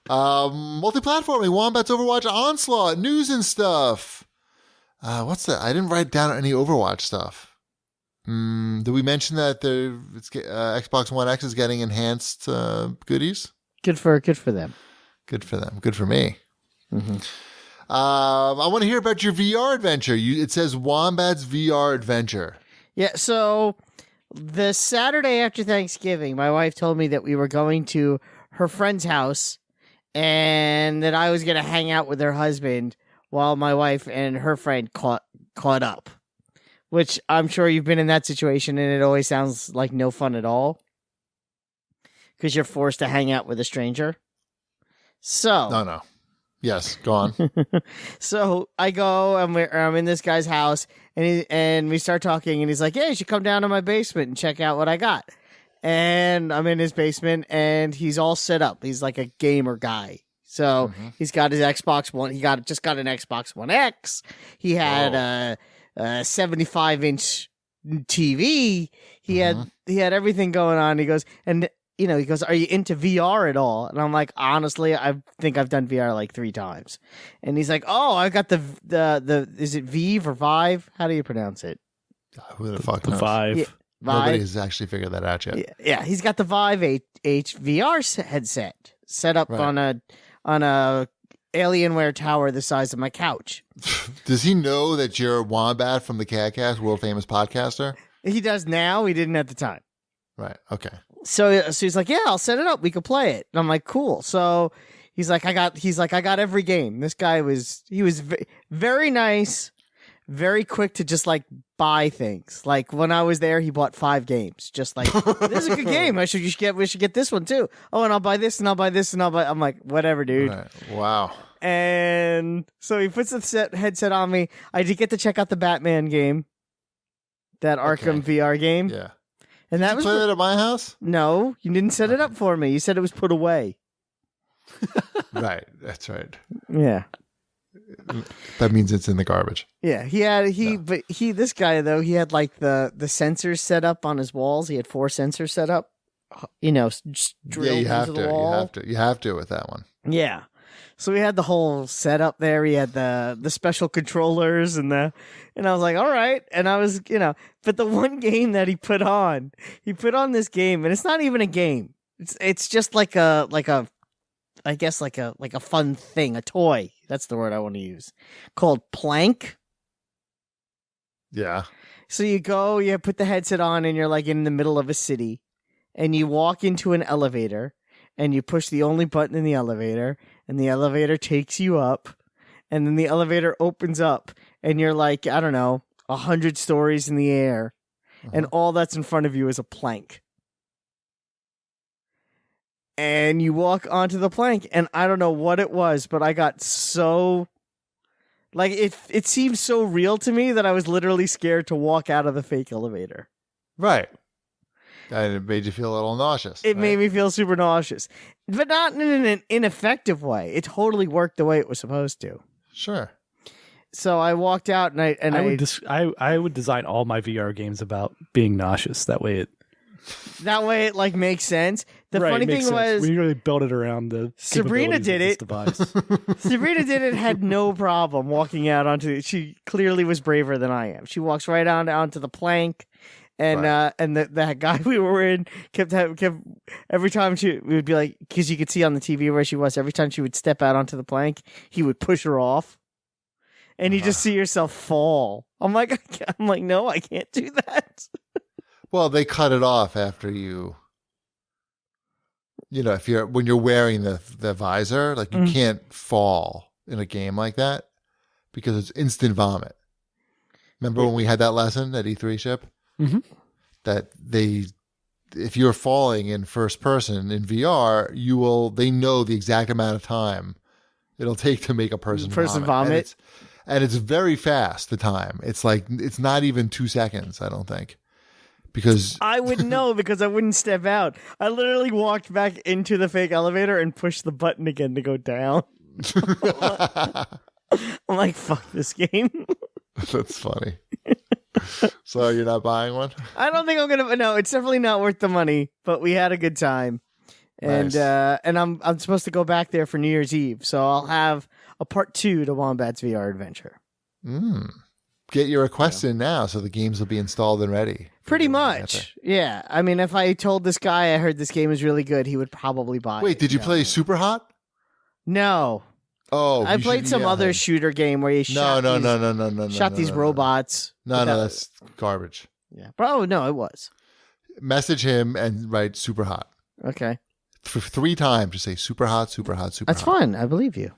Multi-platforming, Wombat's Overwatch Onslaught, news and stuff. What's that? I didn't write down any Overwatch stuff. Did we mention that Xbox One X is getting enhanced goodies? Good for them. Good for them. Good for me. Mm-hmm. I want to hear about your VR adventure. It says Wombat's VR adventure. Yeah, so the Saturday after Thanksgiving, my wife told me that we were going to her friend's house and that I was going to hang out with her husband while my wife and her friend caught up, which I'm sure you've been in that situation, and it always sounds like no fun at all because you're forced to hang out with a stranger. So No. Yes, go on. So I go, I'm in this guy's house, and we start talking, and he's like, "Hey, you should come down to my basement and check out what I got." And I'm in his basement, and he's all set up. He's like a gamer guy. So he's got his Xbox One. He just got an Xbox One X. He had a 75-inch TV. He had everything going on. He goes, "Are you into VR at all?" And I'm like, "Honestly, I think I've done VR like 3 times." And he's like, "Oh, I got the is it Vive or Vive? How do you pronounce it?" Who the fuck knows? Vive. Yeah, Nobody has actually figured that out yet. Yeah, he's got the Vive H VR headset set up on a Alienware tower the size of my couch. Does he know that you're Wombat from the CAGCast, world famous podcaster? He does now. He didn't at the time. Right. Okay. So he's like, "Yeah, I'll set it up. We could play it." And I'm like, "Cool." So he's like, I got every game. This guy was very nice, very quick to just like buy things. Like when I was there, he bought 5 games. Just like, "This is a good game. We should get this one too. Oh, and I'll buy this, and I'll buy this, and I'll buy." I'm like, "Whatever, dude." Right. Wow. And so he puts the headset on me. I did get to check out the Batman game, that Arkham VR game. Yeah. And that Did was you play that at my house? No, you didn't set it up for me. You said it was put away. Right. That's right. Yeah. That means it's in the garbage. Yeah. This guy though, he had like the sensors set up on his walls. He had 4 sensors set up. Just drilled into the wall. You have to with that one. Yeah. So we had the whole setup there. He had the special controllers and I was like, all right. And I was, but the one game that he put on this game, and it's not even a game. It's just like a fun thing, a toy. That's the word I want to use, called Plank. Yeah. So you put the headset on, and you're like in the middle of a city, and you walk into an elevator, and you push the only button in the elevator, and the elevator takes you up, and then the elevator opens up, and you're like, I don't know, 100 stories in the air, and all that's in front of you is a plank. And you walk onto the plank, and I don't know what it was, but I got so... Like, it seemed so real to me that I was literally scared to walk out of the fake elevator. Right. And it made you feel a little nauseous. It made me feel super nauseous. But not in an ineffective way. It totally worked the way it was supposed to. Sure. So I walked out, and I would design all my VR games about being nauseous. That way it like makes sense. The funny thing was, we really built it around the Sabrina did it. Device. Sabrina did it, had no problem walking out onto it. She clearly was braver than I am. She walks right onto the plank. And that guy we were in kept every time we would be like, because you could see on the TV where she was, every time she would step out onto the plank, he would push her off, and you just see yourself fall. I'm like, no, I can't do that. Well, they cut it off after when you're wearing the visor, like you can't fall in a game like that because it's instant vomit. Remember when we had that lesson at E3 Ship? Mm-hmm. That if you're falling in first person in VR, they know the exact amount of time it'll take to make a person vomit. And it's very fast, the time. It's like, it's not even 2 seconds, I don't think. Because I would know because I wouldn't step out. I literally walked back into the fake elevator and pushed the button again to go down. I'm like, fuck this game. That's funny. So you're not buying one? I don't think I'm going to. No, it's definitely not worth the money, but we had a good time. And Nice. and I'm supposed to go back there for New Year's Eve, so I'll have a part 2 to Wombat's VR adventure. Get your requests in now, so the games will be installed and ready. Pretty much, yeah. I mean, if I told this guy I heard this game is really good, he would probably buy it. Wait, did you play Super Hot? No. Oh, I played some other shooter game where you shot these robots. No, that's garbage. Yeah. Oh, no, it was. Message him and write Super Hot. Okay. 3 times. Just say Super Hot, Super Hot, Super That's Hot. fine. I believe you.